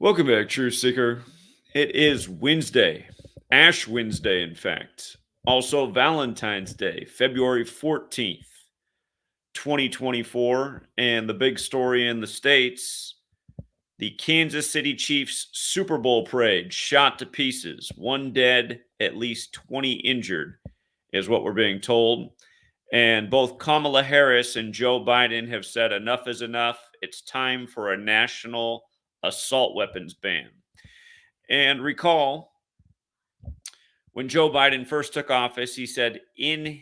Welcome back, Truth Seeker. It is Wednesday, Ash Wednesday, in fact. Also, Valentine's Day, February 14th, 2024. And the big story in the States, the Kansas City Chiefs Super Bowl parade shot to pieces. One dead, at least 20 injured, is what we're being told. And both Kamala Harris and Joe Biden have said enough is enough. It's time for a national assault weapons ban. And recall when Joe Biden first took office, he said in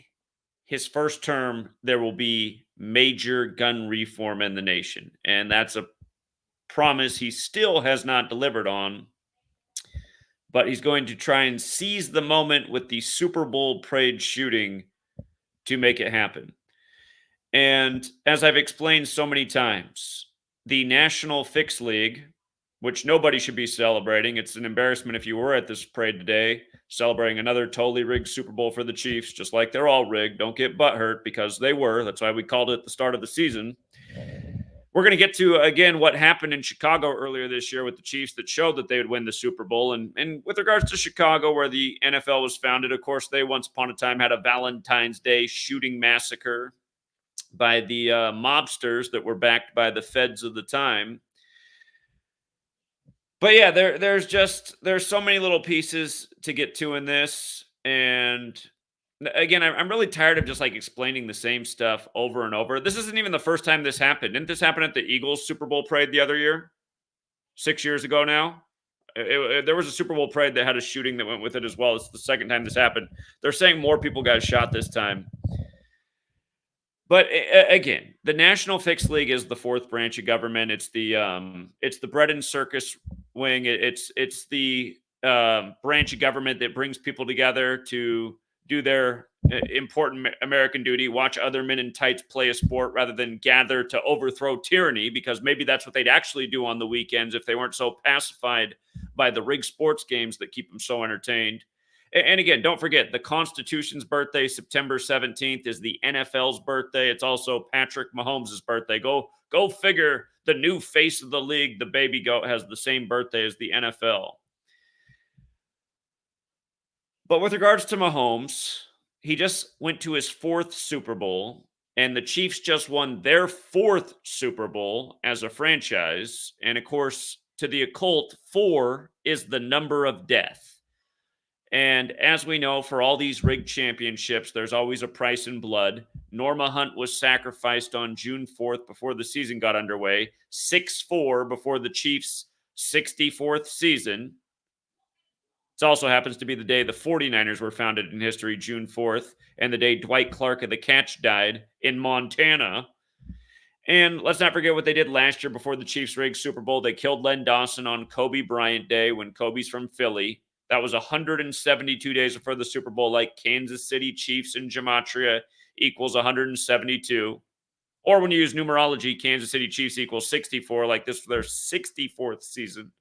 his first term, there will be major gun reform in the nation. And that's a promise he still has not delivered on. But he's going to try and seize the moment with the Super Bowl parade shooting to make it happen. And as I've explained so many times, the National Fix League, which nobody should be celebrating. It's an embarrassment if you were at this parade today, celebrating another totally rigged Super Bowl for the Chiefs, just like they're all rigged. Don't get butthurt because they were. That's why we called it the start of the season. We're going to get to, again, what happened in Chicago earlier this year with the Chiefs that showed that they would win the Super Bowl. And with regards to Chicago, where the NFL was founded, of course, they once upon a time had a Valentine's Day shooting massacre by the mobsters that were backed by the feds of the time. But yeah, there's so many little pieces to get to in this, and again, I'm really tired of just like explaining the same stuff over and over. This isn't even the first time this happened. Didn't this happen at the Eagles Super Bowl parade the other year? 6 years ago now. There was a Super Bowl parade that had a shooting that went with it as well. It's the second time this happened. They're saying more people got shot this time. But again, the National Fix League is the fourth branch of government. It's the bread and circus wing. It's the branch of government that brings people together to do their important American duty, watch other men in tights play a sport rather than gather to overthrow tyranny, because maybe that's what they'd actually do on the weekends if they weren't so pacified by the rigged sports games that keep them so entertained. And again, don't forget the Constitution's birthday, September 17th, is the NFL's birthday. It's also Patrick Mahomes' birthday. Go figure. The new face of the league, the baby goat, has the same birthday as the NFL. But with regards to Mahomes, he just went to his fourth Super Bowl, and the Chiefs just won their fourth Super Bowl as a franchise. And of course, to the occult, four is the number of death. And as we know, for all these rigged championships, there's always a price in blood. Norma Hunt was sacrificed on June 4th before the season got underway, 6-4 before the Chiefs' 64th season. It also happens to be the day the 49ers were founded in history, June 4th, and the day Dwight Clark of the Catch died in Montana. And let's not forget what they did last year before the Chiefs rigged Super Bowl. They killed Len Dawson on Kobe Bryant Day when Kobe's from Philly. That was 172 days before the Super Bowl, like Kansas City Chiefs and Gematria equals 172. Or when you use numerology, Kansas City Chiefs equals 64, like this for their 64th season.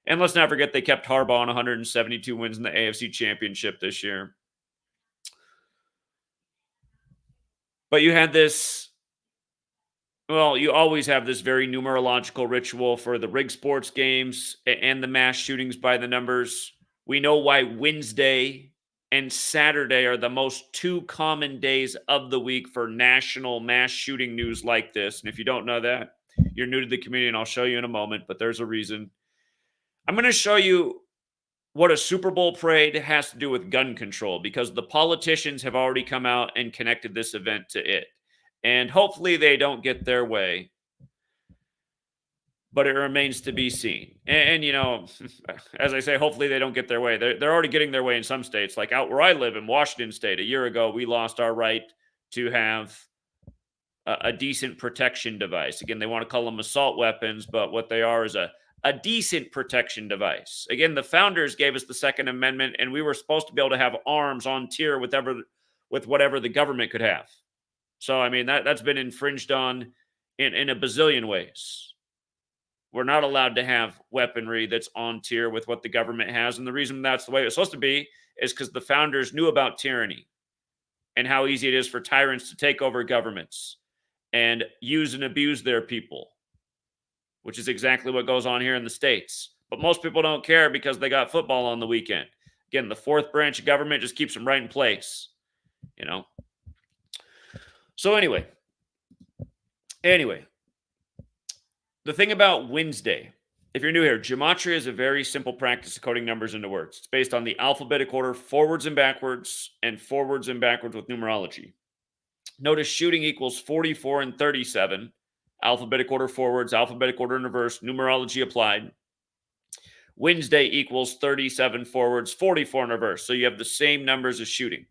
And let's not forget they kept Harbaugh on 172 wins in the AFC Championship this year. But you had this, well, you always have this very numerological ritual for the rigged sports games and the mass shootings by the numbers. We know why Wednesday and Saturday are the most two common days of the week for national mass shooting news like this. And if you don't know that, you're new to the community, and I'll show you in a moment, but there's a reason. I'm going to show you what a Super Bowl parade has to do with gun control, because the politicians have already come out and connected this event to it. And hopefully they don't get their way, but it remains to be seen. And you know, as I say, hopefully they don't get their way. They're already getting their way in some states. Like out where I live in Washington State, a year ago, we lost our right to have a decent protection device. Again, they want to call them assault weapons, but what they are is a decent protection device. Again, the founders gave us the Second Amendment, and we were supposed to be able to have arms on tier with whatever the government could have. So, I mean, that's been infringed on in a bazillion ways. We're not allowed to have weaponry that's on tier with what the government has. And the reason that's the way it's supposed to be is because the founders knew about tyranny and how easy it is for tyrants to take over governments and use and abuse their people. which is exactly what goes on here in the States. But most people don't care because they got football on the weekend. Again, the fourth branch of government just keeps them right in place, you know? So anyway, the thing about Wednesday, if you're new here, Gematria is a very simple practice of coding numbers into words. It's based on the alphabetic order, forwards and backwards with numerology. Notice shooting equals 44 and 37. Alphabetic order forwards, alphabetic order in reverse, numerology applied. Wednesday equals 37 forwards, 44 in reverse. So you have the same numbers as shooting.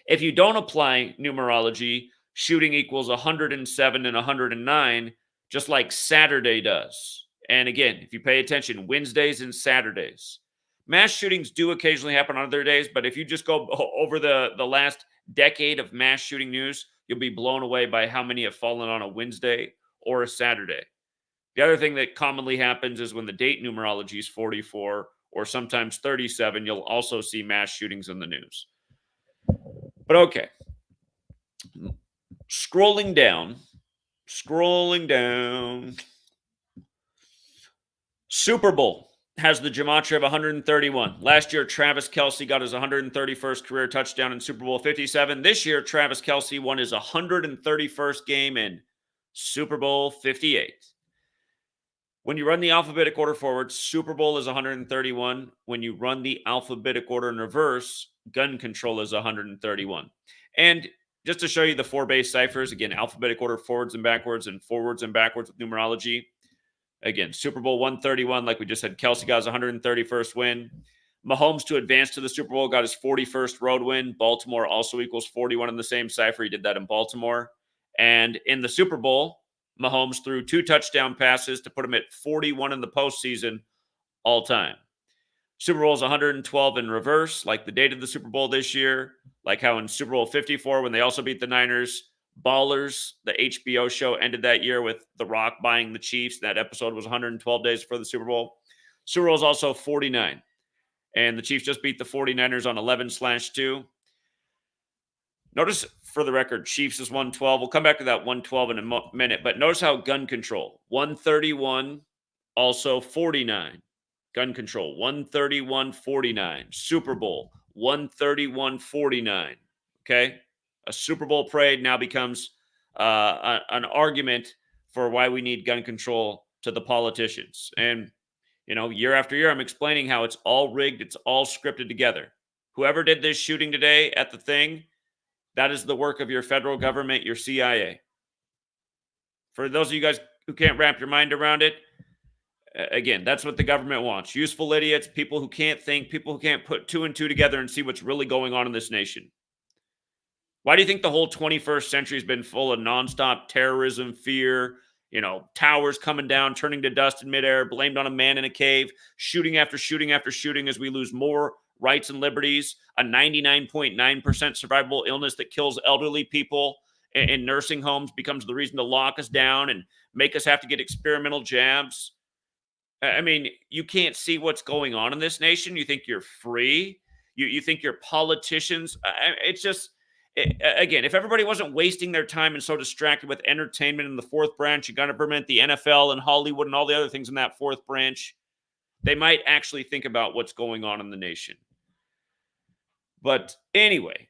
If you don't apply numerology, shooting equals 107 and 109, just like Saturday does. And again, if you pay attention, Wednesdays and Saturdays. Mass shootings do occasionally happen on other days, but if you just go over the last decade of mass shooting news, you'll be blown away by how many have fallen on a Wednesday or a Saturday. The other thing that commonly happens is when the date numerology is 44 or sometimes 37, you'll also see mass shootings in the news. But okay. Scrolling down. Super Bowl has the gematria of 131. Last year, Travis Kelce got his 131st career touchdown in Super Bowl 57. This year, Travis Kelce won his 131st game in Super Bowl 58. When you run the alphabetic order forward, Super Bowl is 131. When you run the alphabetic order in reverse, gun control is 131. And just to show you the four base ciphers, again, alphabetic order forwards and backwards with numerology. Again, Super Bowl 131, like we just said, Kelce got his 131st win. Mahomes, to advance to the Super Bowl, got his 41st road win. Baltimore also equals 41 in the same cipher. He did that in Baltimore. And in the Super Bowl, Mahomes threw 2 touchdown passes to put him at 41 in the postseason all time. Super Bowl is 112 in reverse, like the date of the Super Bowl this year, like how in Super Bowl 54, when they also beat the Niners, Ballers, the HBO show, ended that year with The Rock buying the Chiefs. That episode was 112 days before the Super Bowl. Super Bowl is also 49. And the Chiefs just beat the 49ers on 11/2. Notice, for the record, Chiefs is 112. We'll come back to that 112 in a minute. But notice how gun control, 131, also 49. Gun control, 131-49. Super Bowl, 131-49. Okay? A Super Bowl parade now becomes an argument for why we need gun control to the politicians. And, year after year, I'm explaining how it's all rigged, it's all scripted together. Whoever did this shooting today at the thing, that is the work of your federal government, your CIA. For those of you guys who can't wrap your mind around it, again, that's what the government wants. Useful idiots, people who can't think, people who can't put 2 and 2 together and see what's really going on in this nation. Why do you think the whole 21st century has been full of nonstop terrorism, fear, towers coming down, turning to dust in midair, blamed on a man in a cave, shooting after shooting after shooting as we lose more rights and liberties, a 99.9% survivable illness that kills elderly people in nursing homes becomes the reason to lock us down and make us have to get experimental jabs? I mean, you can't see what's going on in this nation. You think you're free. You think your politicians. It's just, again, if everybody wasn't wasting their time and so distracted with entertainment in the fourth branch of government, the NFL and Hollywood and all the other things in that fourth branch, they might actually think about what's going on in the nation. But anyway,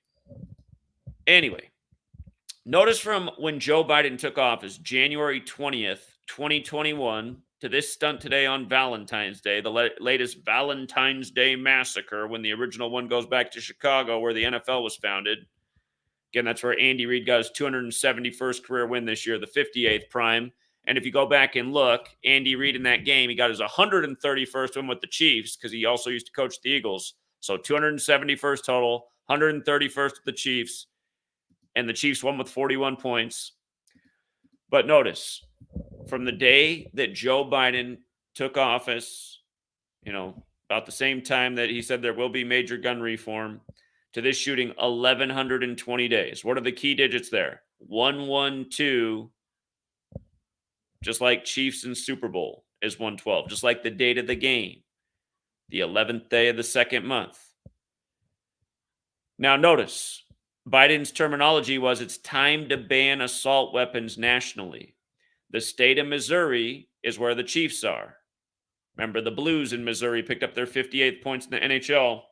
notice from when Joe Biden took office, January 20th, 2021, to this stunt today on Valentine's Day, the latest Valentine's Day massacre, when the original one goes back to Chicago, where the NFL was founded. Again, that's where Andy Reid got his 271st career win this year, the 58th prime. And if you go back and look, Andy Reid in that game, he got his 131st win with the Chiefs because he also used to coach the Eagles. So 271st total, 131st with the Chiefs, and the Chiefs won with 41 points. But notice, from the day that Joe Biden took office, about the same time that he said there will be major gun reform, to this shooting, 1,120 days. What are the key digits there? 112, just like Chiefs and Super Bowl is 112, just like the date of the game, the 11th day of the second month. Now notice, Biden's terminology was it's time to ban assault weapons nationally. The state of Missouri is where the Chiefs are. Remember, the Blues in Missouri picked up their 58th points in the NHL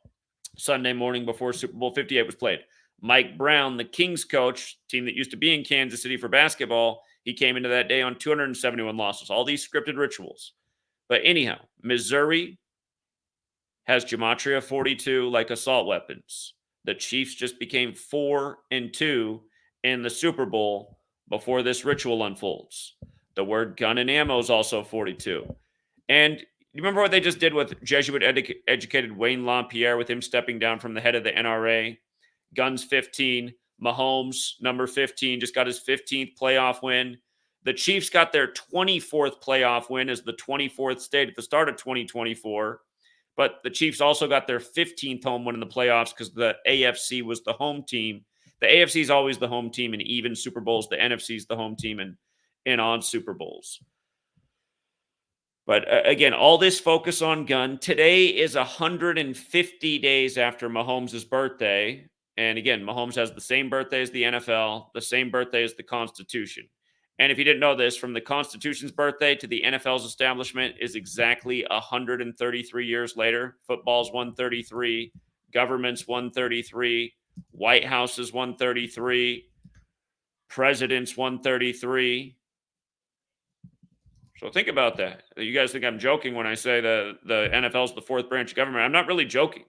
Sunday morning before Super Bowl 58 was played. Mike Brown, the Kings coach, team that used to be in Kansas City for basketball, he came into that day on 271 losses. All these scripted rituals. But anyhow, Missouri has Gematria 42 like assault weapons. The Chiefs just became 4-2 in the Super Bowl before this ritual unfolds. The word gun and ammo is also 42. And you remember what they just did with Jesuit-educated Wayne LaPierre with him stepping down from the head of the NRA? Guns 15. Mahomes, number 15, just got his 15th playoff win. The Chiefs got their 24th playoff win as the 24th state at the start of 2024. But the Chiefs also got their 15th home win in the playoffs because the AFC was the home team. The AFC is always the home team in even Super Bowls. The NFC is the home team in odd Super Bowls. But again, all this focus on gun. Today is 150 days after Mahomes' birthday. And again, Mahomes has the same birthday as the NFL, the same birthday as the Constitution. And if you didn't know this, from the Constitution's birthday to the NFL's establishment is exactly 133 years later. Football's 133, government's 133, White House is 133, president's 133. So think about that. You guys think I'm joking when I say the NFL is the fourth branch of government. I'm not really joking.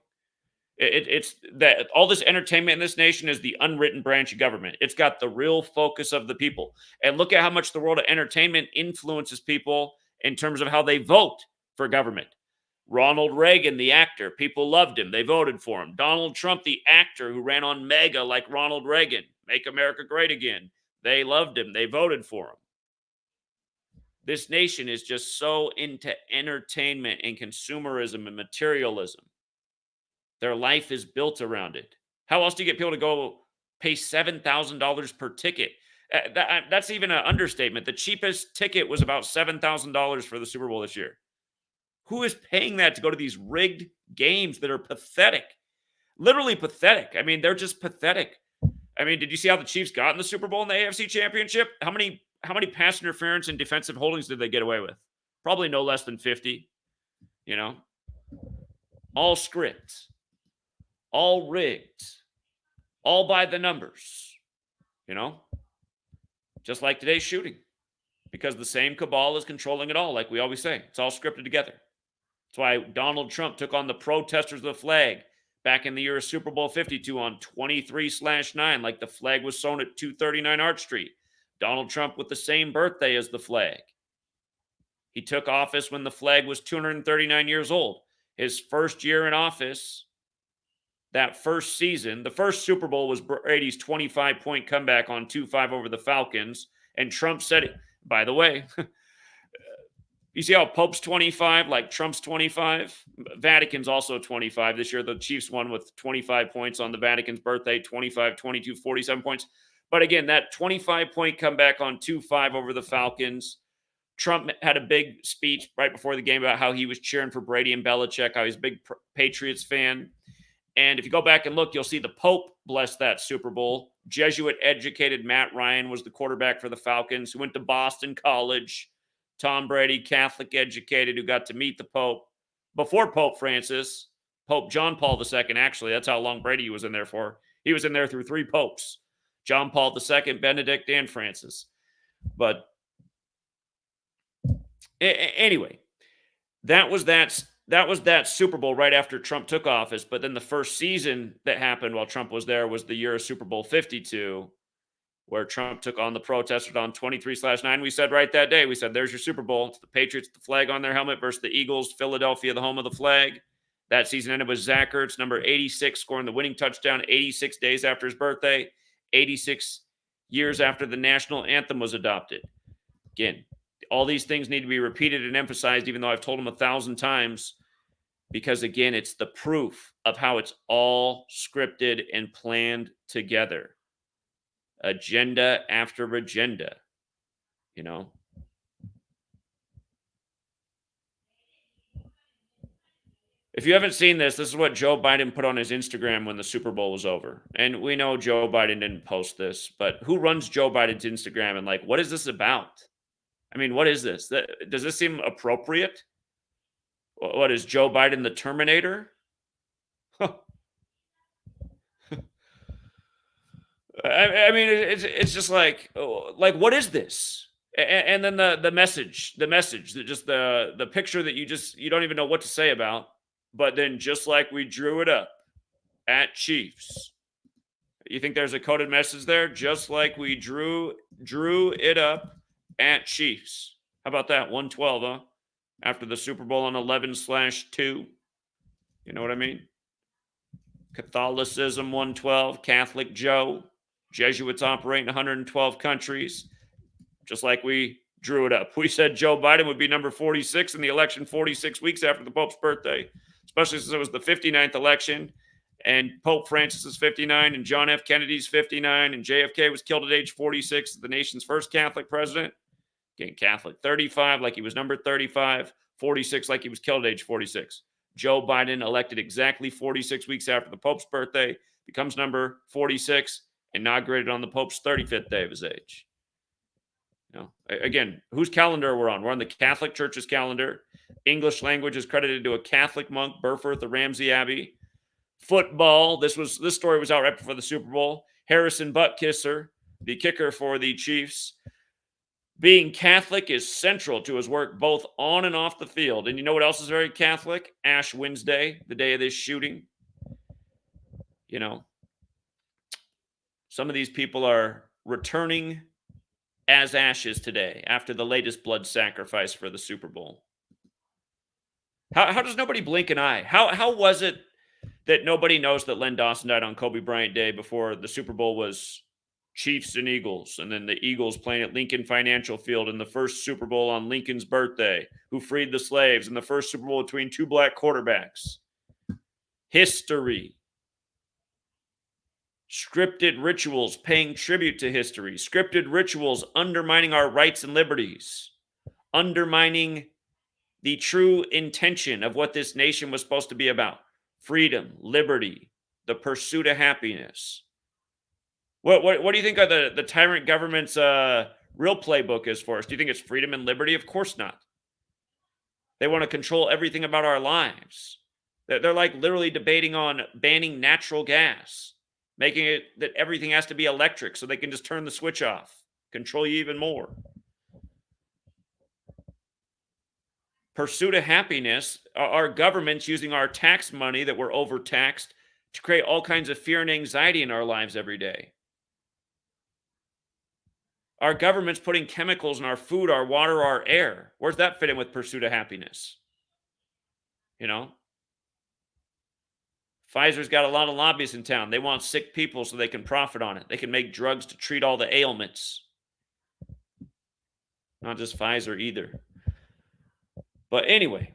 It's that all this entertainment in this nation is the unwritten branch of government. It's got the real focus of the people. And look at how much the world of entertainment influences people in terms of how they vote for government. Ronald Reagan, the actor, people loved him. They voted for him. Donald Trump, the actor who ran on MAGA like Ronald Reagan, Make America Great Again. They loved him. They voted for him. This nation is just so into entertainment and consumerism and materialism. Their life is built around it. How else do you get people to go pay $7,000 per ticket? That's even an understatement. The cheapest ticket was about $7,000 for the Super Bowl this year. Who is paying that to go to these rigged games that are pathetic? Literally pathetic. I mean, they're just pathetic. I mean, did you see how the Chiefs got in the Super Bowl in the AFC Championship? How many pass interference and defensive holdings did they get away with? Probably no less than 50. You know? All scripts. All rigged. All by the numbers. You know? Just like today's shooting. Because the same cabal is controlling it all, like we always say. It's all scripted together. That's why Donald Trump took on the protesters of the flag back in the year of Super Bowl 52 on 23/9, like the flag was sewn at 239 Arch Street. Donald Trump with the same birthday as the flag. He took office when the flag was 239 years old. His first year in office, that first season, the first Super Bowl was Brady's 25-point comeback on 2-5 over the Falcons. And Trump said it, by the way, you see how Pope's 25, like Trump's 25? Vatican's also 25. This year, the Chiefs won with 25 points on the Vatican's birthday, 25, 22, 47 points. But again, that 25-point comeback on 2-5 over the Falcons. Trump had a big speech right before the game about how he was cheering for Brady and Belichick, how he's a big Patriots fan. And if you go back and look, you'll see the Pope blessed that Super Bowl. Jesuit-educated Matt Ryan was the quarterback for the Falcons, who went to Boston College. Tom Brady, Catholic-educated, who got to meet the Pope before Pope Francis. Pope John Paul II, actually. That's how long Brady was in there for. He was in there through 3 popes. John Paul II, Benedict, and Francis. But anyway, that was that Super Bowl right after Trump took office. But then the first season that happened while Trump was there was the year of Super Bowl 52, where Trump took on the protesters on 23/9. We said right that day, we said, there's your Super Bowl. It's the Patriots, the flag on their helmet versus the Eagles, Philadelphia, the home of the flag. That season ended with Zach Ertz, number 86, scoring the winning touchdown 86 days after his birthday, 86 years after the national anthem was adopted. Again, all these things need to be repeated and emphasized, even though I've told them 1,000 times, because again, it's the proof of how it's all scripted and planned together. Agenda after agenda, you know. If you haven't seen this is what Joe Biden put on his Instagram when the Super Bowl was over. And we know Joe Biden didn't post this, but who runs Joe Biden's Instagram and like, what is this about? I mean, what is this? Does this seem appropriate? What is Joe Biden the Terminator? I mean, it's just like, what is this? And then the message, just the picture that you don't even know what to say about. But then, just like we drew it up at Chiefs, you think there's a coded message there? Just like we drew it up at Chiefs. How about that? 112, huh? After the Super Bowl on 11/2. You know what I mean? Catholicism 112, Catholic Joe. Jesuits operate in 112 countries. Just like we drew it up. We said Joe Biden would be number 46 in the election 46 weeks after the Pope's birthday, especially since it was the 59th election, and Pope Francis is 59, and John F. Kennedy's 59, and JFK was killed at age 46, the nation's first Catholic president. Again, Catholic 35, like he was number 35, 46, like he was killed at age 46. Joe Biden, elected exactly 46 weeks after the Pope's birthday, becomes number 46, inaugurated on the Pope's 35th day of his age. You know, again, whose calendar we're on? We're on the Catholic Church's calendar. English language is credited to a Catholic monk, Burford of Ramsey Abbey. Football, this story was out right before the Super Bowl. Harrison Buttkisser, the kicker for the Chiefs, being Catholic is central to his work both on and off the field. And you know what else is very Catholic? Ash Wednesday, the day of this shooting. You know, some of these people are returning as ashes today after the latest blood sacrifice for the Super Bowl. How does nobody blink an eye? How was it that nobody knows that Len Dawson died on Kobe Bryant Day before the Super Bowl was Chiefs and Eagles, and then the Eagles playing at Lincoln Financial Field in the first Super Bowl on Lincoln's birthday, who freed the slaves, in the first Super Bowl between two black quarterbacks? History. Scripted rituals paying tribute to history. Scripted rituals undermining our rights and liberties. Undermining the true intention of what this nation was supposed to be about. Freedom, liberty, the pursuit of happiness. What do you think of the tyrant government's real playbook is for us? Do you think it's freedom and liberty? Of course not. They want to control everything about our lives. They're like literally debating on banning natural gas, making it that everything has to be electric so they can just turn the switch off, control you even more. Pursuit of happiness, our government's using our tax money that we're overtaxed to create all kinds of fear and anxiety in our lives every day. Our government's putting chemicals in our food, our water, our air. Where's that fit in with pursuit of happiness? You know? Pfizer's got a lot of lobbyists in town. They want sick people so they can profit on it. They can make drugs to treat all the ailments. Not just Pfizer either. But anyway,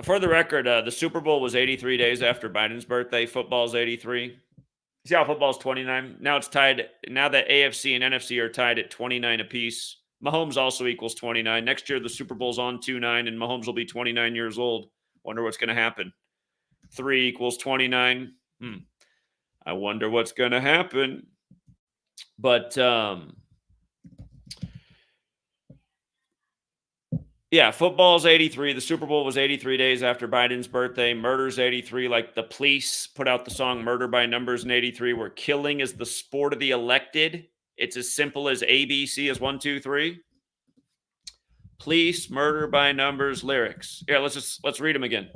for the record, the Super Bowl was 83 days after Biden's birthday. Football's 83. See how football's 29? Now it's tied. Now that AFC and NFC are tied at 29 apiece. Mahomes also equals 29. Next year, the Super Bowl's on 2-9, and Mahomes will be 29 years old. Wonder what's going to happen. 3 equals 29. I wonder what's going to happen. But, yeah, football's 83. The Super Bowl was 83 days after Biden's birthday. Murder's 83. Like the police put out the song Murder by Numbers in 83, where killing is the sport of the elected. It's as simple as ABC as 1, 2, 3. Police, Murder by Numbers lyrics. Yeah, let's read them again.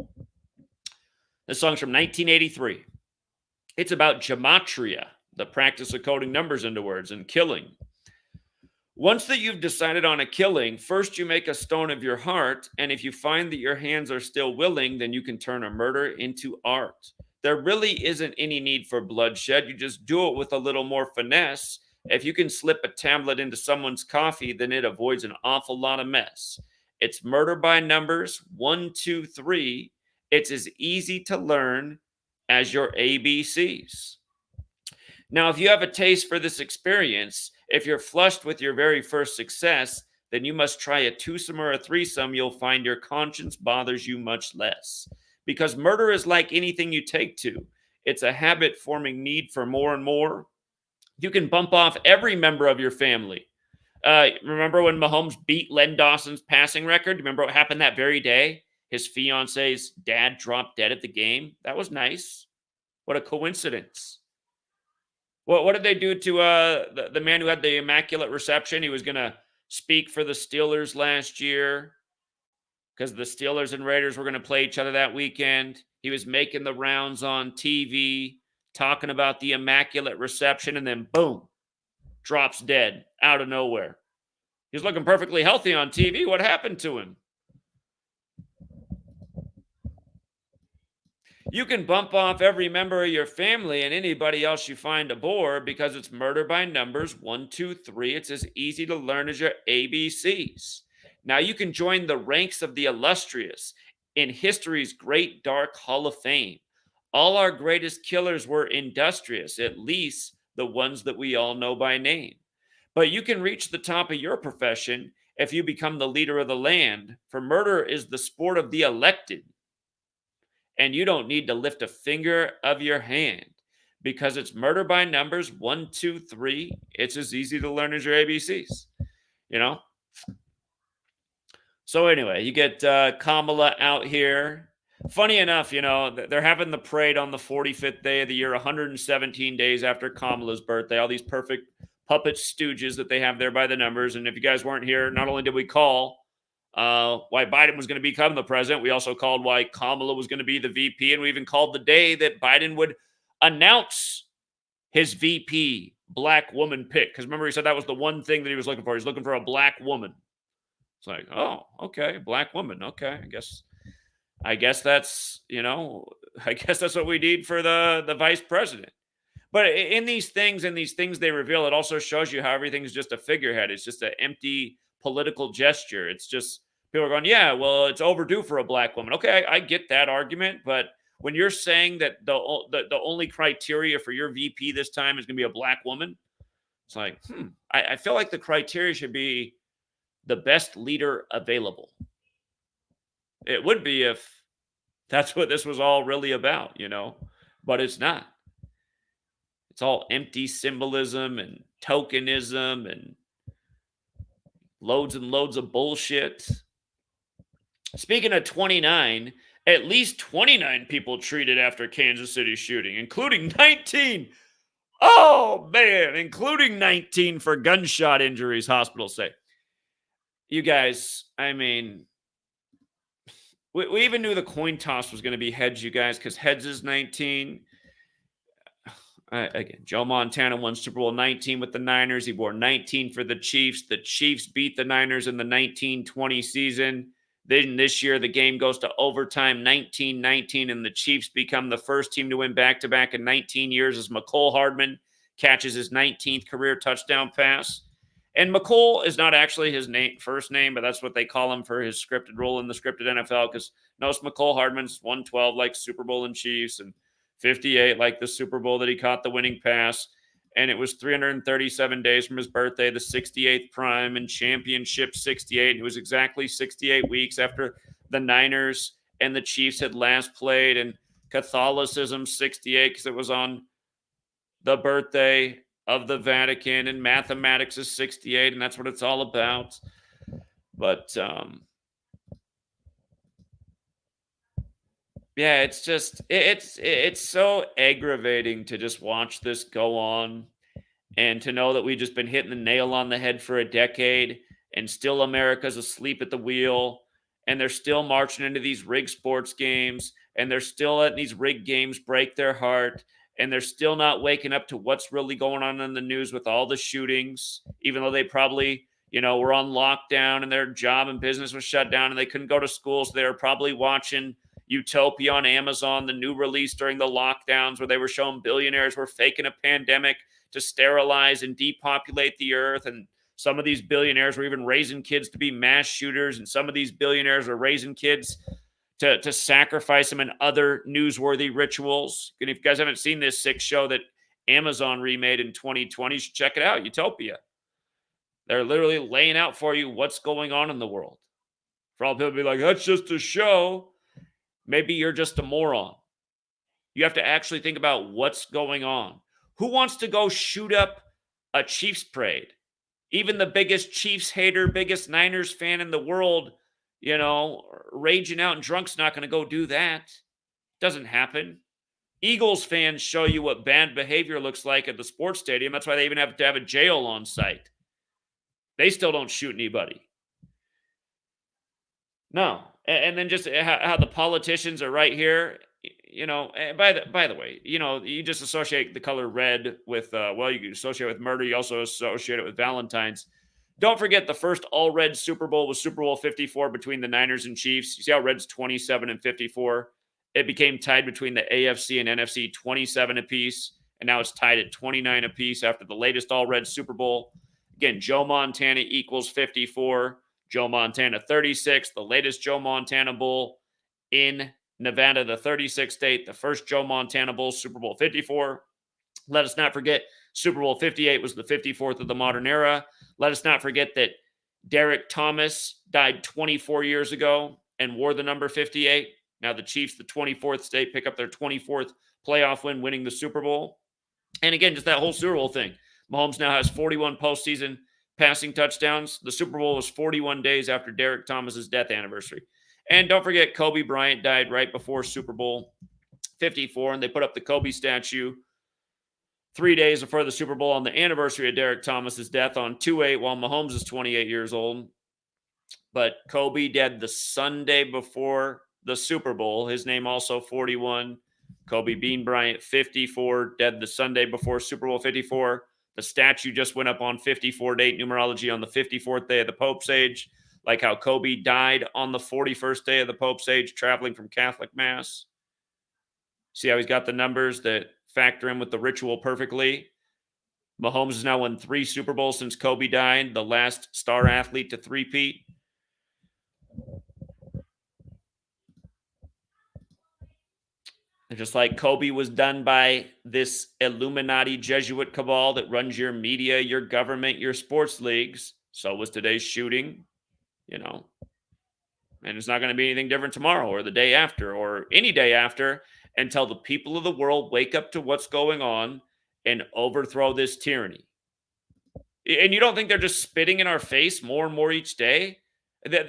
This song's from 1983. It's about gematria, the practice of coding numbers into words, and killing. Once that you've decided on a killing, first you make a stone of your heart, and if you find that your hands are still willing, then you can turn a murder into art. There really isn't any need for bloodshed. You just do it with a little more finesse. If you can slip a tablet into someone's coffee, then it avoids an awful lot of mess. It's Murder by Numbers, 1, 2, 3. It's as easy to learn as your ABCs. Now, if you have a taste for this experience, if you're flushed with your very first success, then you must try a twosome or a threesome. You'll find your conscience bothers you much less. Because murder is like anything you take to. It's a habit-forming need for more and more. You can bump off every member of your family. Remember when Mahomes beat Len Dawson's passing record? Remember what happened that very day? His fiance's dad dropped dead at the game. That was nice. What a coincidence. What did they do to the man who had the immaculate reception? He was going to speak for the Steelers last year because the Steelers and Raiders were going to play each other that weekend. He was making the rounds on TV, talking about the immaculate reception, and then boom, drops dead out of nowhere. He was looking perfectly healthy on TV. What happened to him? You can bump off every member of your family and anybody else you find aboard because it's murder by numbers 1, 2, 3. It's as easy to learn as your ABCs. Now you can join the ranks of the illustrious in history's great dark Hall of Fame. All our greatest killers were industrious, at least the ones that we all know by name. But you can reach the top of your profession if you become the leader of the land, for murder is the sport of the elected. And you don't need to lift a finger of your hand because it's murder by numbers 1, 2, 3. It's as easy to learn as your ABCs, you know? So, anyway, you get Kamala out here. Funny enough, they're having the parade on the 45th day of the year, 117 days after Kamala's birthday. All these perfect puppet stooges that they have there by the numbers. And if you guys weren't here, not only did we call why Biden was going to become the president, we also called why Kamala was going to be the VP. And we even called the day that Biden would announce his VP black woman pick. Because remember, he said that was the one thing that he was looking for. He's looking for a black woman. It's like, oh, okay, black woman. Okay, I guess that's, I guess that's what we need for the vice president. But in these things they reveal, it also shows you how everything's just a figurehead. It's just an empty political gesture. It's just people are going, yeah, well, it's overdue for a black woman. Okay, I get that argument, but when you're saying that the only criteria for your VP this time is going to be a black woman, it's like, I feel like the criteria should be the best leader available. It would be if that's what this was all really about, but it's not. It's all empty symbolism and tokenism and loads of bullshit. Speaking of 29, at least 29 people treated after Kansas City shooting, including 19. Oh, man, including 19 for gunshot injuries, hospitals say. You guys, I mean, we even knew the coin toss was going to be heads, you guys, because heads is 19. Again, Joe Montana won Super Bowl 19 with the Niners. He wore 19 for the Chiefs. The Chiefs beat the Niners in the 19-20 season. Then this year, the game goes to overtime, 19-19, and the Chiefs become the first team to win back-to-back in 19 years as McCole Hardman catches his 19th career touchdown pass. And McCole is not actually his first name, but that's what they call him for his scripted role in the scripted NFL, because notice McCole Hardman's 112 like Super Bowl and Chiefs, and 58 like the Super Bowl that he caught the winning pass. And it was 337 days from his birthday, the 68th prime and championship 68. It was exactly 68 weeks after the Niners and the Chiefs had last played, and Catholicism 68 because it was on the birthday of the Vatican, and mathematics is 68, and that's what it's all about. But yeah, it's just it's so aggravating to just watch this go on and to know that we've just been hitting the nail on the head for a decade and still America's asleep at the wheel, and they're still marching into these rigged sports games, and they're still letting these rigged games break their heart, and they're still not waking up to what's really going on in the news with all the shootings, even though they probably, were on lockdown and their job and business was shut down and they couldn't go to school, so they were probably watching Utopia on Amazon, the new release during the lockdowns where they were showing billionaires were faking a pandemic to sterilize and depopulate the earth. And some of these billionaires were even raising kids to be mass shooters. And some of these billionaires are raising kids to sacrifice them in other newsworthy rituals. And if you guys haven't seen this sick show that Amazon remade in 2020, you should check it out, Utopia. They're literally laying out for you what's going on in the world. For all people to be like, that's just a show. Maybe you're just a moron. You have to actually think about what's going on. Who wants to go shoot up a Chiefs parade. Even the biggest Chiefs hater, biggest Niners fan in the world, raging out and drunk's not going to go do that. Doesn't happen. Eagles fans show you what bad behavior looks like at the sports stadium. That's why they even have to have a jail on site. They still don't shoot anybody. No. And then just how the politicians are right here. By the way, you just associate the color red with, you can associate it with murder. You also associate it with Valentine's. Don't forget the first all-red Super Bowl was Super Bowl 54 between the Niners and Chiefs. You see how red's 27 and 54? It became tied between the AFC and NFC 27 apiece, and now it's tied at 29 apiece after the latest all-red Super Bowl. Again, Joe Montana equals 54. Joe Montana 36, the latest Joe Montana Bowl in Nevada, the 36th state, the first Joe Montana Bowl, Super Bowl 54. Let us not forget Super Bowl 58 was the 54th of the modern era. Let us not forget that Derek Thomas died 24 years ago and wore the number 58. Now the Chiefs, the 24th state, pick up their 24th playoff win, winning the Super Bowl. And again, just that whole Super Bowl thing. Mahomes now has 41 postseason passing touchdowns. The Super Bowl was 41 days after Derek Thomas's death anniversary. And don't forget, Kobe Bryant died right before Super Bowl 54, and they put up the Kobe statue 3 days before the Super Bowl on the anniversary of Derek Thomas's death on 2/8 while Mahomes is 28 years old. But Kobe died the Sunday before the Super Bowl. His name also 41. Kobe Bean Bryant, 54, dead the Sunday before Super Bowl 54. The statue just went up on 54 date numerology on the 54th day of the Pope's age, like how Kobe died on the 41st day of the Pope's age, traveling from Catholic Mass. See how he's got the numbers that factor in with the ritual perfectly? Mahomes has now won 3 Super Bowls since Kobe died, the last star athlete to three-peat. Just like Kobe was done by this Illuminati Jesuit cabal that runs your media, your government, your sports leagues, so was today's shooting, and it's not going to be anything different tomorrow or the day after or any day after until the people of the world wake up to what's going on and overthrow this tyranny. And you don't think they're just spitting in our face more and more each day?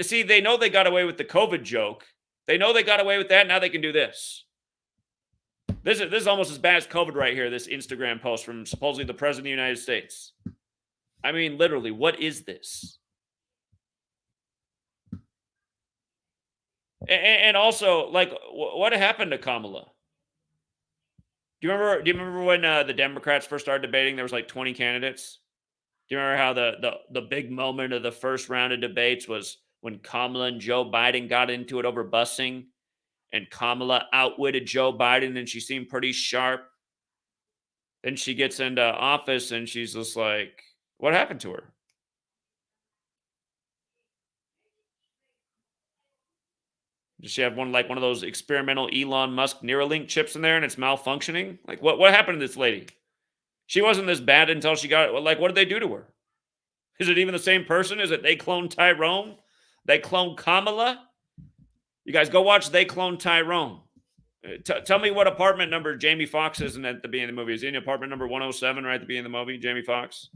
See, they know they got away with the COVID joke. They know they got away with that. Now they can do this. This is almost as bad as COVID right here, this Instagram post from supposedly the President of the United States. I mean, literally, what is this? And also, like, what happened to Kamala? Do you remember when the Democrats first started debating? There was like 20 candidates. Do you remember how the big moment of the first round of debates was when Kamala and Joe Biden got into it over busing? And Kamala outwitted Joe Biden, and she seemed pretty sharp. Then she gets into office, and she's just like, what happened to her? Does she have one of those experimental Elon Musk Neuralink chips in there, and it's malfunctioning? Like, what happened to this lady? She wasn't this bad until she got it. Like, what did they do to her? Is it even the same person? Is it they cloned Tyrone? They cloned Kamala? You guys go watch They Clone Tyrone. Tell me what apartment number Jamie Foxx is in at the beginning of the movie. Is he in apartment number 107 right at the beginning of the movie, Jamie Foxx?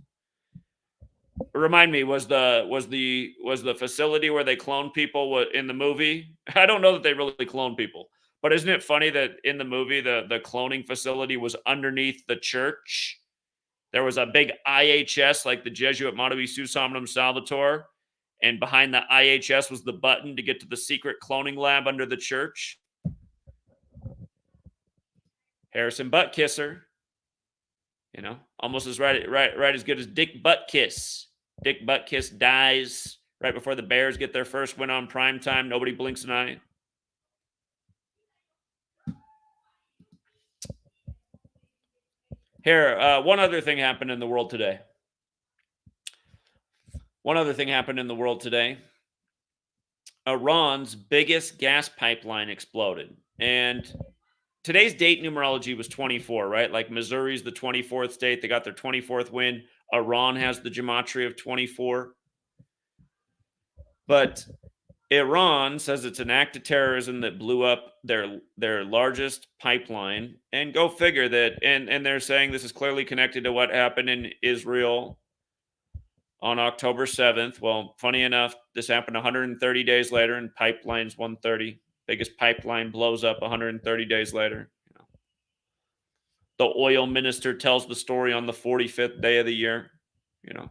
Remind me, was the facility where they clone people in the movie? I don't know that they really clone people, but isn't it funny that in the movie the cloning facility was underneath the church? There was a big IHS like the Jesuit Monavi Susamnum Salvator. And behind the IHS was the button to get to the secret cloning lab under the church. Harrison Butt Kisser. Almost as right as good as Dick Buttkiss. Dick Buttkiss dies right before the Bears get their first win on primetime. Nobody blinks an eye. Here, one other thing happened in the world today. Iran's biggest gas pipeline exploded. And today's date numerology was 24, right? Like Missouri's the 24th state. They got their 24th win. Iran has the gematria of 24. But Iran says it's an act of terrorism that blew up their largest pipeline, and go figure that. And they're saying this is clearly connected to what happened in Israel on October 7th. Well, funny enough, this happened 130 days later, and pipeline's 130. Biggest pipeline blows up 130 days later. The oil minister tells the story on the 45th day of the year. You know.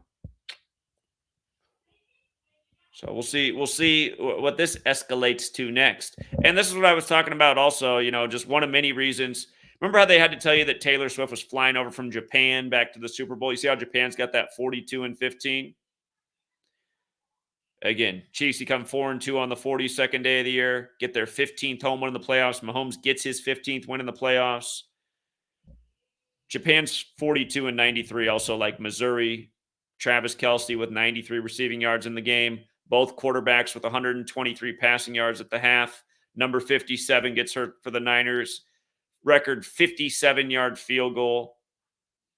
So we'll see what this escalates to next. And this is what I was talking about also, just one of many reasons. Remember how they had to tell you that Taylor Swift was flying over from Japan back to the Super Bowl? You see how Japan's got that 42-15? Again, Chiefs become 4-2 on the 42nd day of the year, get their 15th home win in the playoffs. Mahomes gets his 15th win in the playoffs. Japan's 42-93, also like Missouri. Travis Kelce with 93 receiving yards in the game. Both quarterbacks with 123 passing yards at the half. Number 57 gets hurt for the Niners. Record 57-yard field goal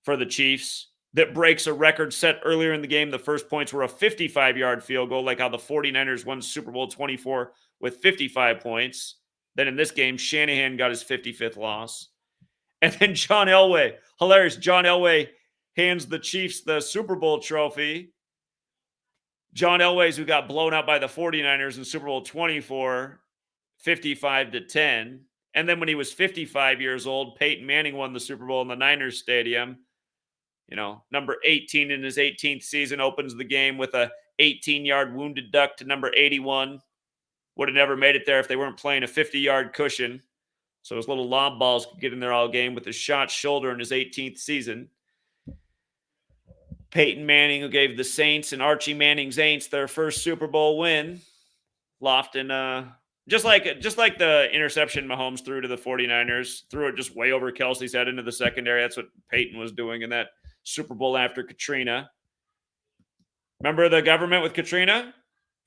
for the Chiefs that breaks a record set earlier in the game. The first points were a 55-yard field goal, like how the 49ers won Super Bowl 24 with 55 points. Then in this game, Shanahan got his 55th loss. And then John Elway, hilarious. John Elway hands the Chiefs the Super Bowl trophy. John Elway's who got blown out by the 49ers in Super Bowl 24, 55-10. And then when he was 55 years old, Peyton Manning won the Super Bowl in the Niners Stadium. Number 18 in his 18th season opens the game with a 18-yard wounded duck to number 81. Would have never made it there if they weren't playing a 50-yard cushion. So his little lob balls could get in there all game with his shot shoulder in his 18th season. Peyton Manning, who gave the Saints and Archie Manning's Saints their first Super Bowl win. Lofton, just like the interception Mahomes threw to the 49ers, threw it just way over Kelsey's head into the secondary. That's what Peyton was doing in that Super Bowl after Katrina. Remember the government with Katrina?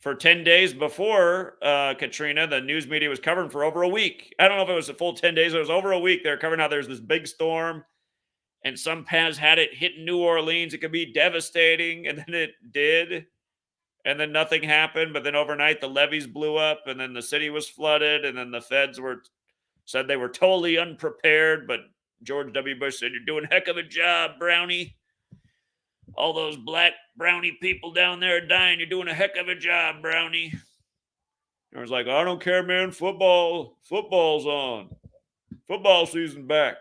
For 10 days before Katrina, the news media was covering for over a week. I don't know if it was a full 10 days. It was over a week. They were covering how there's this big storm, and some paths had it hit New Orleans. It could be devastating, and then it did. And then nothing happened. But then overnight, the levees blew up, and then the city was flooded, and then the feds said they were totally unprepared. But George W. Bush said, "You're doing a heck of a job, Brownie. All those black brownie people down there are dying. You're doing a heck of a job, Brownie." I was like, "I don't care, man. Football's on. Football season back."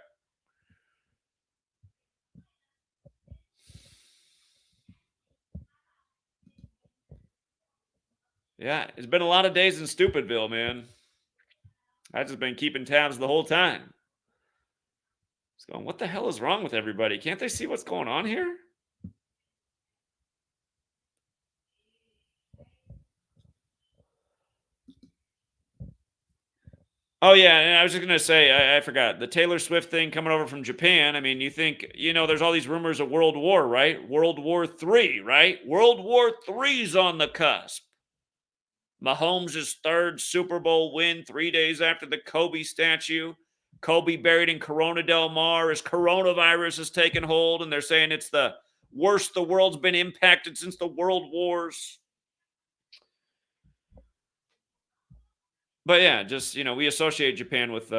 Yeah, it's been a lot of days in Stupidville, man. I've just been keeping tabs the whole time. It's going, what the hell is wrong with everybody? Can't they see what's going on here? Oh, yeah, and I was just going to say, I forgot. The Taylor Swift thing coming over from Japan. I mean, you think, there's all these rumors of World War, right? World War III, right? World War III's on the cusp. Mahomes' third Super Bowl win 3 days after the Kobe statue. Kobe buried in Corona Del Mar as coronavirus has taken hold, and they're saying it's the worst the world's been impacted since the World Wars. But yeah, just, we associate Japan with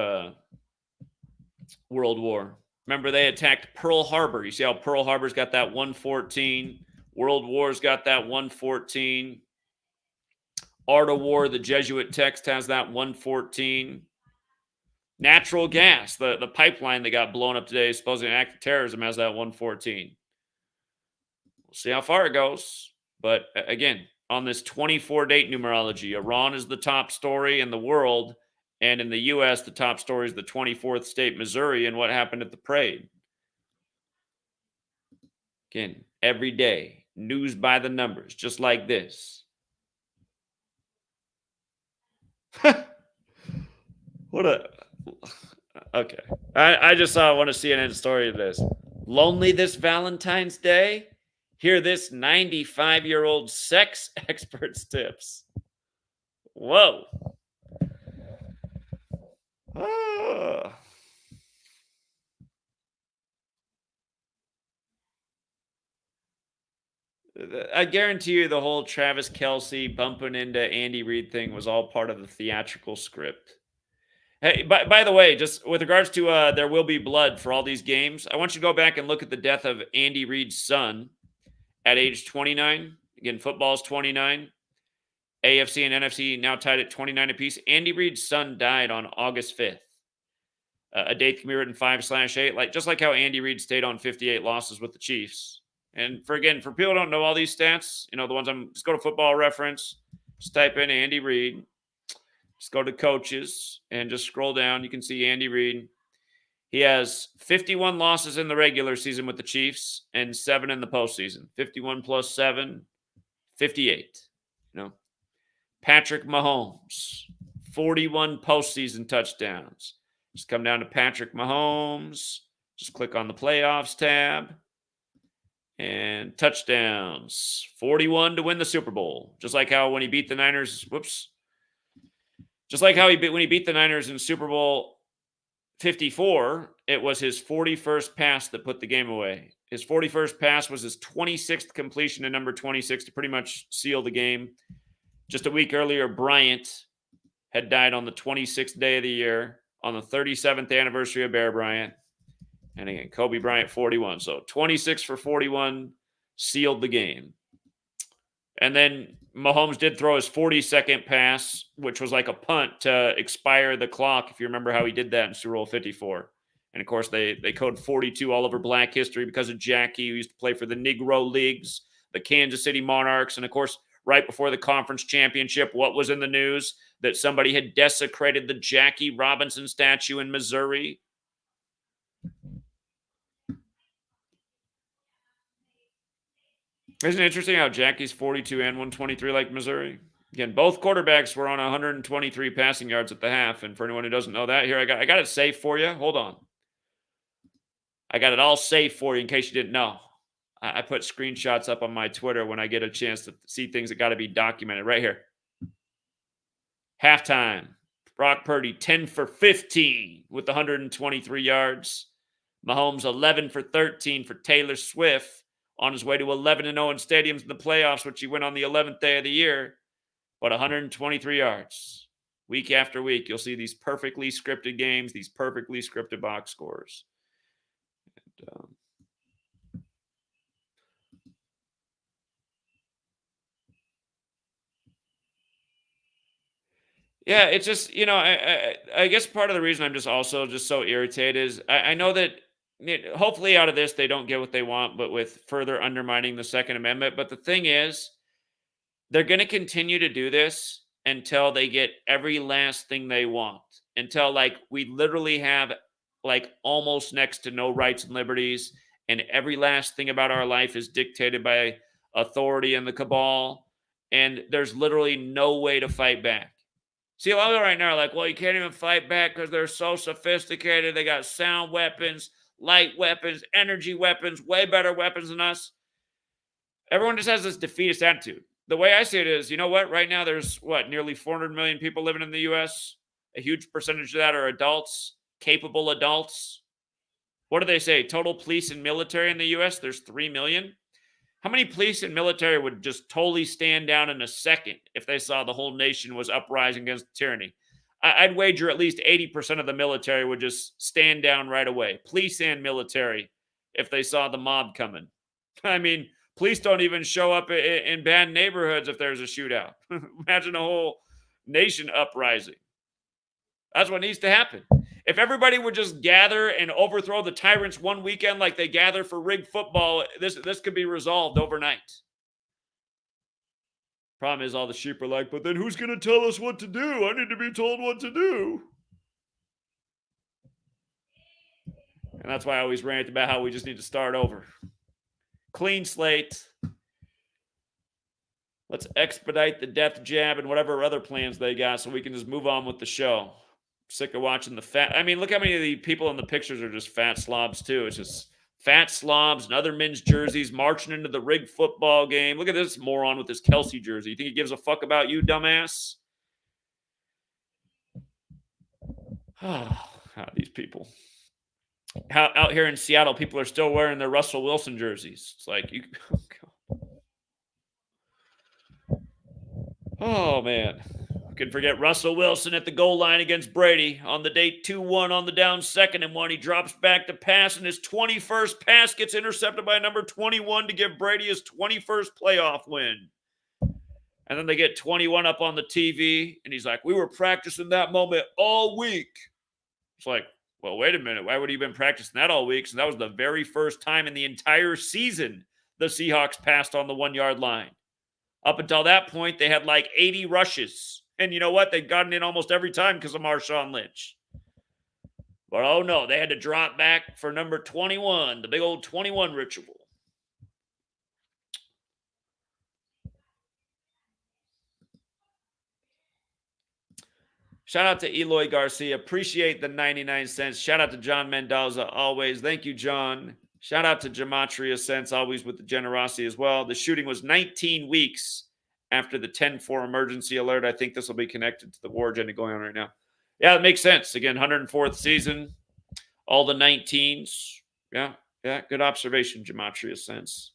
World War. Remember, they attacked Pearl Harbor. You see how Pearl Harbor's got that 114. World War's got that 114. Art of War, the Jesuit text, has that 114. Natural gas, the pipeline that got blown up today, supposedly an act of terrorism, has that 114. We'll see how far it goes. But again, on this 24-date numerology, Iran is the top story in the world. And in the U.S., the top story is the 24th state, Missouri, and what happened at the parade. Again, every day, news by the numbers, just like this. Okay. I just saw one of CNN story of this. Lonely this Valentine's Day? Hear this 95-year-old sex expert's tips. Whoa. Oh. I guarantee you the whole Travis Kelsey bumping into Andy Reid thing was all part of the theatrical script. Hey, by the way, just with regards to there will be blood for all these games, I want you to go back and look at the death of Andy Reid's son at age 29. Again, football's 29. AFC and NFC now tied at 29 apiece. Andy Reid's son died on August 5th. A date can be written 5/8, like just like how Andy Reid stayed on 58 losses with the Chiefs. And for people who don't know all these stats, the ones just go to Football Reference, just type in Andy Reid, just go to coaches and just scroll down. You can see Andy Reid. He has 51 losses in the regular season with the Chiefs and 7 in the postseason. 51 plus 7, 58. Patrick Mahomes, 41 postseason touchdowns. Just come down to Patrick Mahomes. Just click on the playoffs tab. And touchdowns. 41 to win the Super Bowl. Just like how when he beat the Niners. Just like how when he beat the Niners in Super Bowl 54, it was his 41st pass that put the game away. His 41st pass was his 26th completion to number 26 to pretty much seal the game. Just a week earlier, Bryant had died on the 26th day of the year, on the 37th anniversary of Bear Bryant. And again, Kobe Bryant, 41. So 26 for 41 sealed the game. And then Mahomes did throw his 42nd pass, which was like a punt to expire the clock, if you remember how he did that in Super Bowl 54. And, of course, they code 42 all over Black history because of Jackie, who used to play for the Negro Leagues, the Kansas City Monarchs. And, of course, right before the conference championship, what was in the news? That somebody had desecrated the Jackie Robinson statue in Missouri. Isn't it interesting how Jackie's 42 and 123 like Missouri? Again, both quarterbacks were on 123 passing yards at the half. And for anyone who doesn't know that, here, I got it safe for you. Hold on. I got it all safe for you in case you didn't know. I put screenshots up on my Twitter when I get a chance to see things that got to be documented right here. Halftime. Brock Purdy, 10 for 15 with 123 yards. Mahomes, 11 for 13 for Taylor Swift, on his way to 11-0 in stadiums in the playoffs, which he went on the 11th day of the year, but 123 yards. Week after week, you'll see these perfectly scripted games, these perfectly scripted box scores. And, yeah, it's just, I guess part of the reason I'm just also just so irritated is I know that hopefully out of this they don't get what they want, but with further undermining the Second Amendment. But the thing is, they're going to continue to do this until they get every last thing they want. Until we literally have almost next to no rights and liberties, and every last thing about our life is dictated by authority and the cabal, and there's literally no way to fight back. See, a lot of them right now are like, well, you can't even fight back because they're so sophisticated. They got sound weapons, light weapons, energy weapons, way better weapons than us. Everyone just has this defeatist attitude. The way I see it is, you know what? Right now, there's nearly 400 million people living in the U.S. A huge percentage of that are adults, capable adults. What do they say? Total police and military in the U.S., there's 3 million. How many police and military would just totally stand down in a second if they saw the whole nation was uprising against tyranny? I'd wager at least 80% of the military would just stand down right away. Police and military, if they saw the mob coming. I mean, police don't even show up in bad neighborhoods if there's a shootout. Imagine a whole nation uprising. That's what needs to happen. If everybody would just gather and overthrow the tyrants one weekend like they gather for rigged football, this could be resolved overnight. Problem is all the sheep are like, but then who's going to tell us what to do? I need to be told what to do. And that's why I always rant about how we just need to start over. Clean slate. Let's expedite the death jab and whatever other plans they got so we can just move on with the show. Sick of watching the fat. I mean, look how many of the people in the pictures are just fat slobs, too. It's just fat slobs and other men's jerseys marching into the rigged football game. Look at this moron with his Kelsey jersey. You think he gives a fuck about you, dumbass? These people. Out here in Seattle, people are still wearing their Russell Wilson jerseys. It's like, you. Oh God. Oh, man. Who can forget Russell Wilson at the goal line against Brady on the day 2-1 on the down 2nd and 1. He drops back to pass, and his 21st pass gets intercepted by number 21 to give Brady his 21st playoff win. And then they get 21 up on the TV, and he's like, we were practicing that moment all week. It's like, well, wait a minute. Why would he have been practicing that all week? So that was the very first time in the entire season the Seahawks passed on the 1-yard line. Up until that point, they had like 80 rushes. And you know what? They'd gotten in almost every time because of Marshawn Lynch. But oh no, they had to drop back for number 21, the big old 21 ritual. Shout out to Eloy Garcia. Appreciate the 99 cents. Shout out to John Mendoza, always. Thank you, John. Shout out to GematriaEffectNews, always with the generosity as well. The shooting was 19 weeks after the 10-4 emergency alert. I think this will be connected to the war agenda going on right now. Yeah, it makes sense. Again, 104th season, all the 19s. Yeah, good observation, GematriaEffectNews.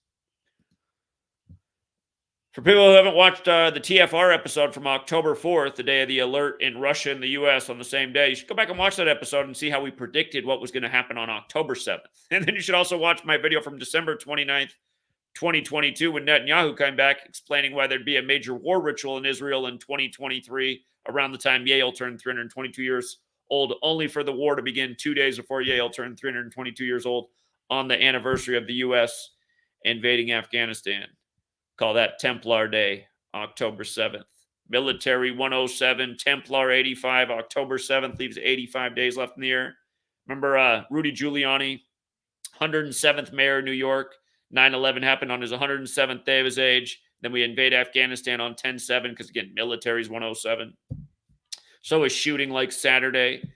For people who haven't watched the TFR episode from October 4th, the day of the alert in Russia and the U.S. on the same day, you should go back and watch that episode and see how we predicted what was going to happen on October 7th. And then you should also watch my video from December 29th, 2022, when Netanyahu came back explaining why there'd be a major war ritual in Israel in 2023, around the time Yale turned 322 years old, only for the war to begin 2 days before Yale turned 322 years old on the anniversary of the U.S. invading Afghanistan. Call that Templar Day, October 7th. Military 107, Templar 85. October 7th leaves 85 days left in the year. Remember Rudy Giuliani, 107th mayor of New York. 9/11 happened on his 107th day of his age. Then we invade Afghanistan on 10/7 because, again, military's 107. So is shooting like Saturday.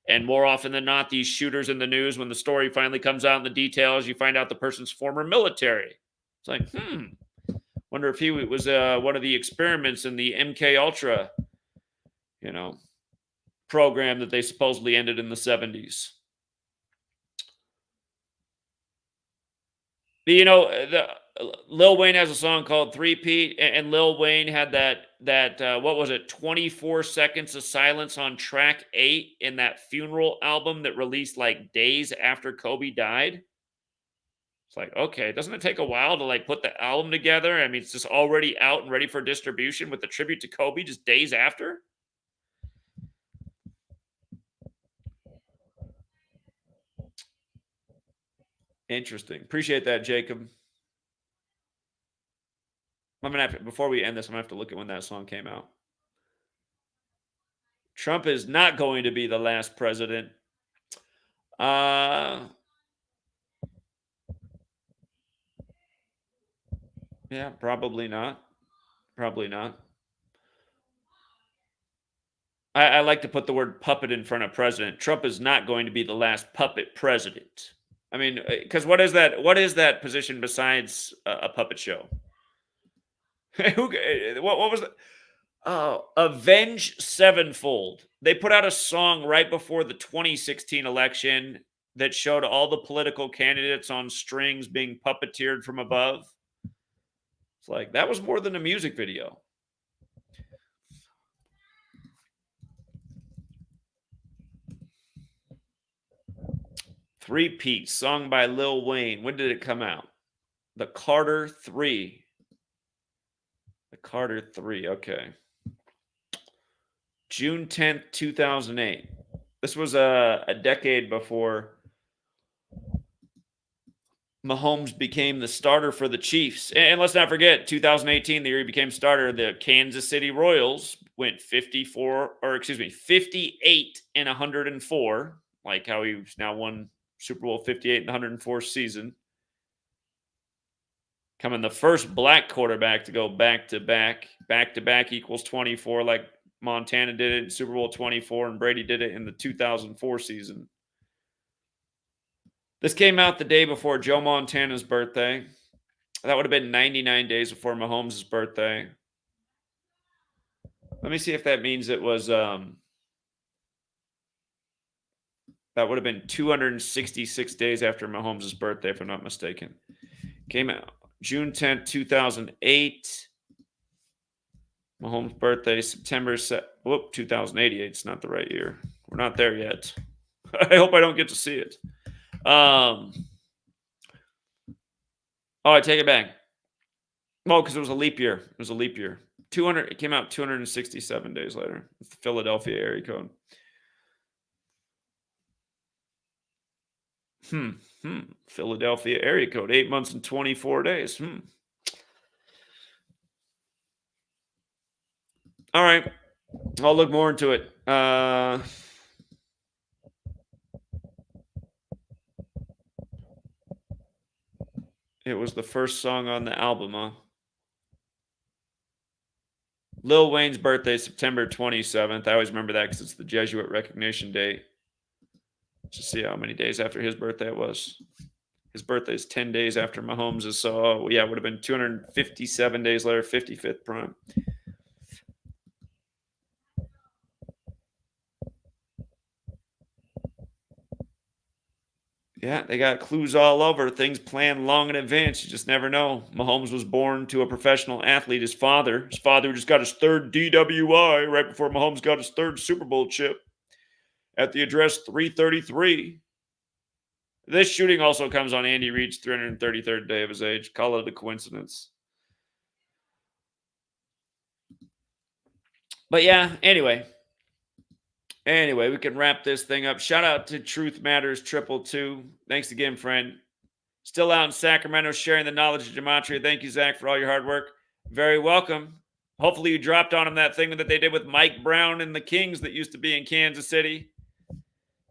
And more often than not, these shooters in the news, when the story finally comes out in the details, you find out the person's former military. It's like, wonder if he was one of the experiments in the MK Ultra, program that they supposedly ended in the 70s. But, Lil Wayne has a song called Three-Peat, and Lil Wayne had that what was it, 24 seconds of silence on track 8 in that funeral album that released like days after Kobe died. It's like, okay, doesn't it take a while to like put the album together? I mean, it's just already out and ready for distribution with the tribute to Kobe just days after. Interesting. Appreciate that, Jacob. I'm gonna have to, before we end this, I'm gonna have to look at when that song came out. Trump is not going to be the last president. Yeah, probably not. Probably not. I like to put the word puppet in front of president. Trump is not going to be the last puppet president. I mean, because what is that? What is that position besides a puppet show? What was that? Oh, Avenged Sevenfold. They put out a song right before the 2016 election that showed all the political candidates on strings being puppeteered from above. It's like, that was more than a music video. Three-Peat, song by Lil Wayne. When did it come out? The Carter 3. The Carter 3, okay. June 10th, 2008. This was a decade before Mahomes became the starter for the Chiefs. And let's not forget, 2018, the year he became starter, the Kansas City Royals went 58-104, like how he's now won Super Bowl 58 in the 104th season. Coming the first black quarterback to go back-to-back. Back-to-back equals 24, like Montana did it in Super Bowl 24, and Brady did it in the 2004 season. This came out the day before Joe Montana's birthday. That would have been 99 days before Mahomes' birthday. Let me see if that means it was that would have been 266 days after Mahomes' birthday, if I'm not mistaken. Came out June 10th, 2008. Mahomes' birthday, September 2088. It's not the right year. We're not there yet. I hope I don't get to see it. Oh, I take it back. Well, because it was a leap year. It was a leap year. 200. It came out 267 days later. It's the Philadelphia area code. Philadelphia area code. 8 months and 24 days. All right. I'll look more into it. It was the first song on the album, huh? Lil Wayne's birthday, September 27th. I always remember that because it's the Jesuit recognition date. Let's see how many days after his birthday it was. His birthday is 10 days after Mahomes'. So, yeah, it would have been 257 days later, 55th prime. Yeah, they got clues all over. Things planned long in advance. You just never know. Mahomes was born to a professional athlete. His father just got his third DWI right before Mahomes got his third Super Bowl chip at the address 333. This shooting also comes on Andy Reid's 333rd day of his age. Call it a coincidence. But yeah, anyway, we can wrap this thing up. Shout out to Truth Matters 222. Thanks again, friend. Still out in Sacramento sharing the knowledge of Gematria. Thank you, Zach, for all your hard work. Very welcome. Hopefully you dropped on him that thing that they did with Mike Brown and the Kings that used to be in Kansas City.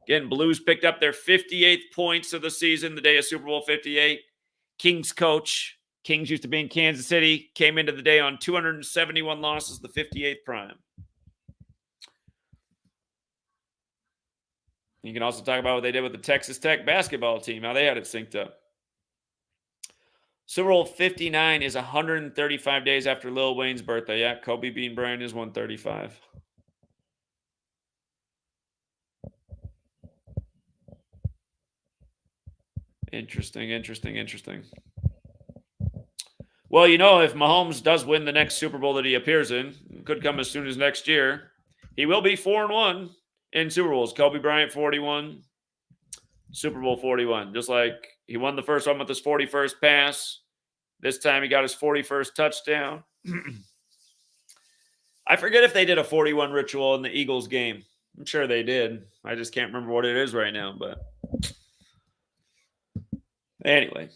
Again, Blues picked up their 58th points of the season, the day of Super Bowl 58. Kings coach. Kings used to be in Kansas City. Came into the day on 271 losses, the 58th prime. You can also talk about what they did with the Texas Tech basketball team, how they had it synced up. Super Bowl 59 is 135 days after Lil Wayne's birthday. Yeah, Kobe Bean Bryant is 135. Interesting. Well, if Mahomes does win the next Super Bowl that he appears in, it could come as soon as next year, he will be 4-1 in Super Bowls. Kobe Bryant 41, Super Bowl 41. Just like he won the first one with his 41st pass. This time he got his 41st touchdown. I forget if they did a 41 ritual in the Eagles game. I'm sure they did. I just can't remember what it is right now, but anyway.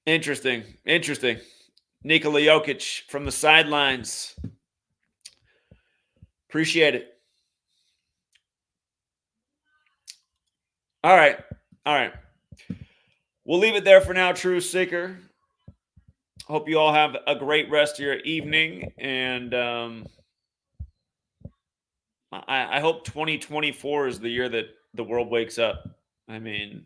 Interesting. Nikola Jokic from the sidelines. Appreciate it. All right. We'll leave it there for now, True Seeker. Hope you all have a great rest of your evening. And I hope 2024 is the year that the world wakes up. I mean,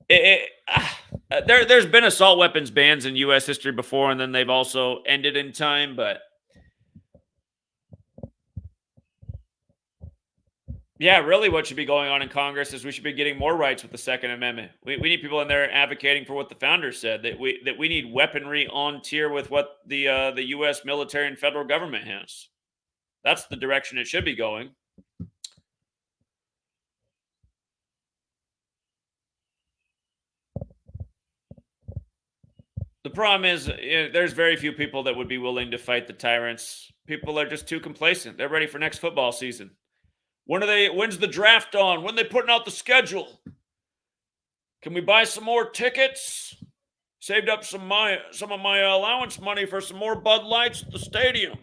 there's been assault weapons bans in U.S. history before, and then they've also ended in time. But yeah, really what should be going on in Congress is we should be getting more rights with the Second Amendment. We need people in there advocating for what the founders said, that we need weaponry on tier with what the U.S. military and federal government has. That's the direction it should be going. The problem is there's very few people that would be willing to fight the tyrants. People are just too complacent. They're ready for next football season. When's the draft on? When are they putting out the schedule? Can we buy some more tickets? Saved up some of my allowance money for some more Bud Lights at the stadium.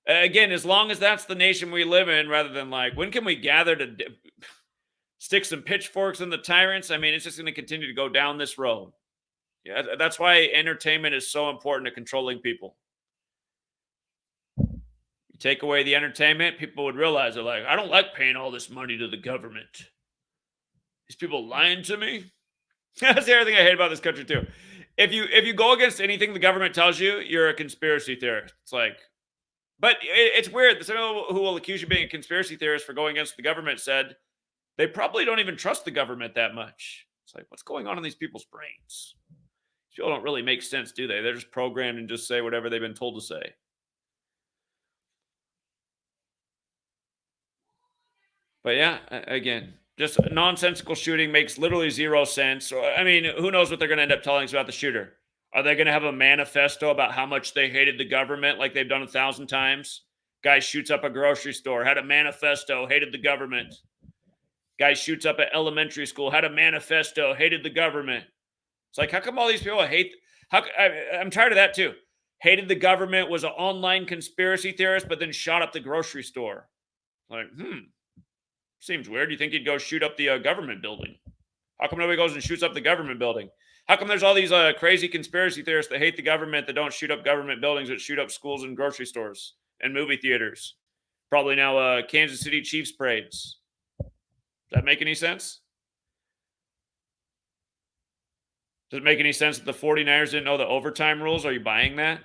Again, as long as that's the nation we live in, rather than like, when can we gather to stick some pitchforks in the tyrants? I mean, it's just going to continue to go down this road. Yeah, that's why entertainment is so important to controlling people. You take away the entertainment, people would realize they're like, I don't like paying all this money to the government. These people lying to me. That's the other thing I hate about this country too. If you go against anything the government tells you, you're a conspiracy theorist. It's like, But it's weird. Someone who will accuse you of being a conspiracy theorist for going against the government said they probably don't even trust the government that much. It's like, what's going on in these people's brains? People don't really make sense, do they? They're just programmed and just say whatever they've been told to say. But yeah, again, just a nonsensical shooting makes literally zero sense. I mean, who knows what they're going to end up telling us about the shooter? Are they going to have a manifesto about how much they hated the government like they've done 1,000 times? Guy shoots up a grocery store, had a manifesto, hated the government. Guy shoots up at elementary school, had a manifesto, hated the government. It's like, how come all these people hate? I'm tired of that too. Hated the government, was an online conspiracy theorist, but then shot up the grocery store. Like, seems weird. You think he'd go shoot up the government building? How come nobody goes and shoots up the government building? How come there's all these crazy conspiracy theorists that hate the government that don't shoot up government buildings, that shoot up schools and grocery stores and movie theaters? Probably now Kansas City Chiefs parades. Does that make any sense? Does it make any sense that the 49ers didn't know the overtime rules? Are you buying that?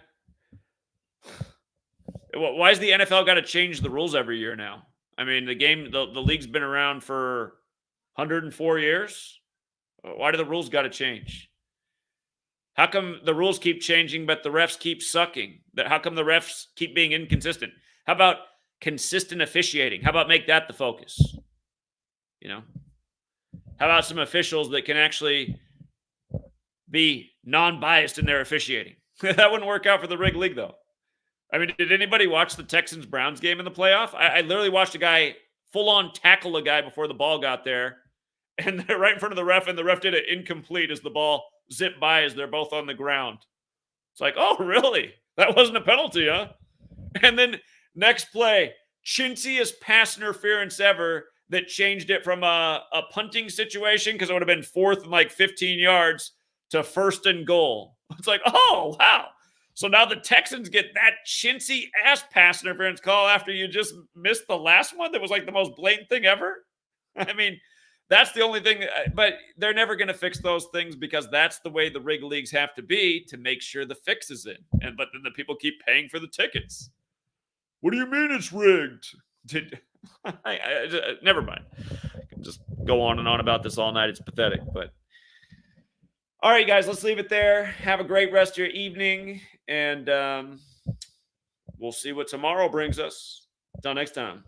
Why has the NFL got to change the rules every year now? I mean, the league's been around for 104 years. Why do the rules got to change? How come the rules keep changing, but the refs keep sucking? How come the refs keep being inconsistent? How about consistent officiating? How about make that the focus? You know? How about some officials that can actually be non-biased in their officiating? That wouldn't work out for the rigged league, though. I mean, did anybody watch the Texans-Browns game in the playoff? I literally watched a guy full-on tackle a guy before the ball got there, and they're right in front of the ref, and the ref did it incomplete as the ball zipped by as they're both on the ground. It's like, oh, really? That wasn't a penalty, huh? And then next play, chintziest pass interference ever that changed it from a punting situation, because it would have been 4th and like 15 yards, to 1st and goal. It's like, oh, wow. So now the Texans get that chintzy ass pass interference call after you just missed the last one that was like the most blatant thing ever. I mean, that's the only thing, but they're never going to fix those things because that's the way the rig leagues have to be to make sure the fix is in. But then the people keep paying for the tickets. What do you mean it's rigged? Never mind. I can just go on and on about this all night. It's pathetic, but all right, guys, let's leave it there. Have a great rest of your evening, and we'll see what tomorrow brings us. Until next time.